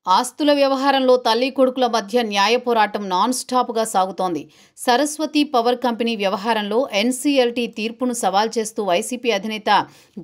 ఆస్తుల వ్యవహారంలో తల్లి కొడుకుల మధ్య న్యాయ పోరాటం నాన్ స్టాప్గా సాగుతోంది. సరస్వతి పవర్ కంపెనీ వ్యవహారంలో ఎన్సీఎల్టీ తీర్పును సవాల్ చేస్తూ వైసీపీ అధినేత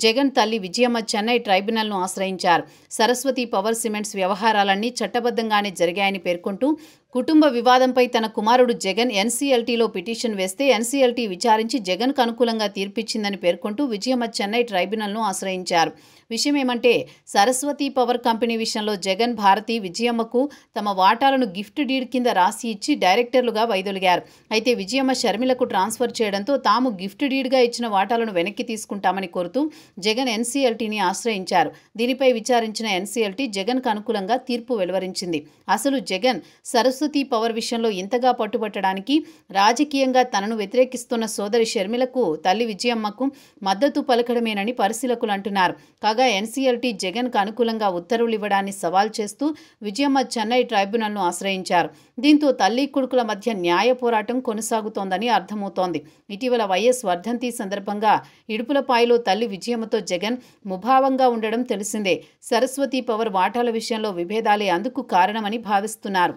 జగన్ తల్లి విజయమ్మ చెన్నై ట్రైబ్యునల్ను ఆశ్రయించారు. సరస్వతి పవర్ సిమెంట్స్ వ్యవహారాలన్నీ చట్టబద్ధంగానే జరిగాయని పేర్కొంటూ కుటుంబ వివాదంపై తన కుమారుడు జగన్ ఎన్సీఎల్టీలో పిటిషన్ వేస్తే ఎన్సీఎల్టీ విచారించి జగన్కు అనుకూలంగా తీర్పిచ్చిందని పేర్కొంటూ విజయమ్మ చెన్నై ట్రైబ్యునల్ను ఆశ్రయించారు. విషయం ఏమంటే, సరస్వతి పవర్ కంపెనీ విషయంలో జగన్, భారతి, విజయమ్మకు తమ వాటాలను గిఫ్ట్ డీడ్ కింద రాసి ఇచ్చి డైరెక్టర్లుగా వైదొలిగారు. అయితే విజయమ్మ షర్మిలకు ట్రాన్స్ఫర్ చేయడంతో తాము గిఫ్ట్ డీడ్గా ఇచ్చిన వాటాలను వెనక్కి తీసుకుంటామని కోరుతూ జగన్ ఎన్సీఎల్టీని ఆశ్రయించారు. దీనిపై విచారించిన ఎన్సీఎల్టీ జగన్కు అనుకూలంగా తీర్పు వెలువరించింది. అసలు జగన్ సరస్వతి పవర్ విషయంలో ఇంతగా పట్టుబట్టడానికి రాజకీయంగా తనను వ్యతిరేకిస్తున్న సోదరి షర్మిలకు తల్లి విజయమ్మకు మద్దతు పలకడమేనని పరిశీలకులు అంటున్నారు. కాగా ఎన్సీఎల్టీ జగన్కు అనుకూలంగా ఉత్తర్వులు ఇవ్వడాన్ని సవాల్ చేస్తూ విజయమ్మ చెన్నై ట్రైబ్యునల్ను ఆశ్రయించారు. దీంతో తల్లి కొడుకుల మధ్య న్యాయ పోరాటం కొనసాగుతోందని అర్థమవుతోంది. ఇటీవల వైఎస్ వర్ధంతి సందర్భంగా ఇడుపులపాయలో తల్లి విజయమ్మతో జగన్ ముభావంగా ఉండడం తెలిసిందే. సరస్వతి పవర్ వాటాల విషయంలో విభేదాలే అందుకు కారణమని భావిస్తున్నారు.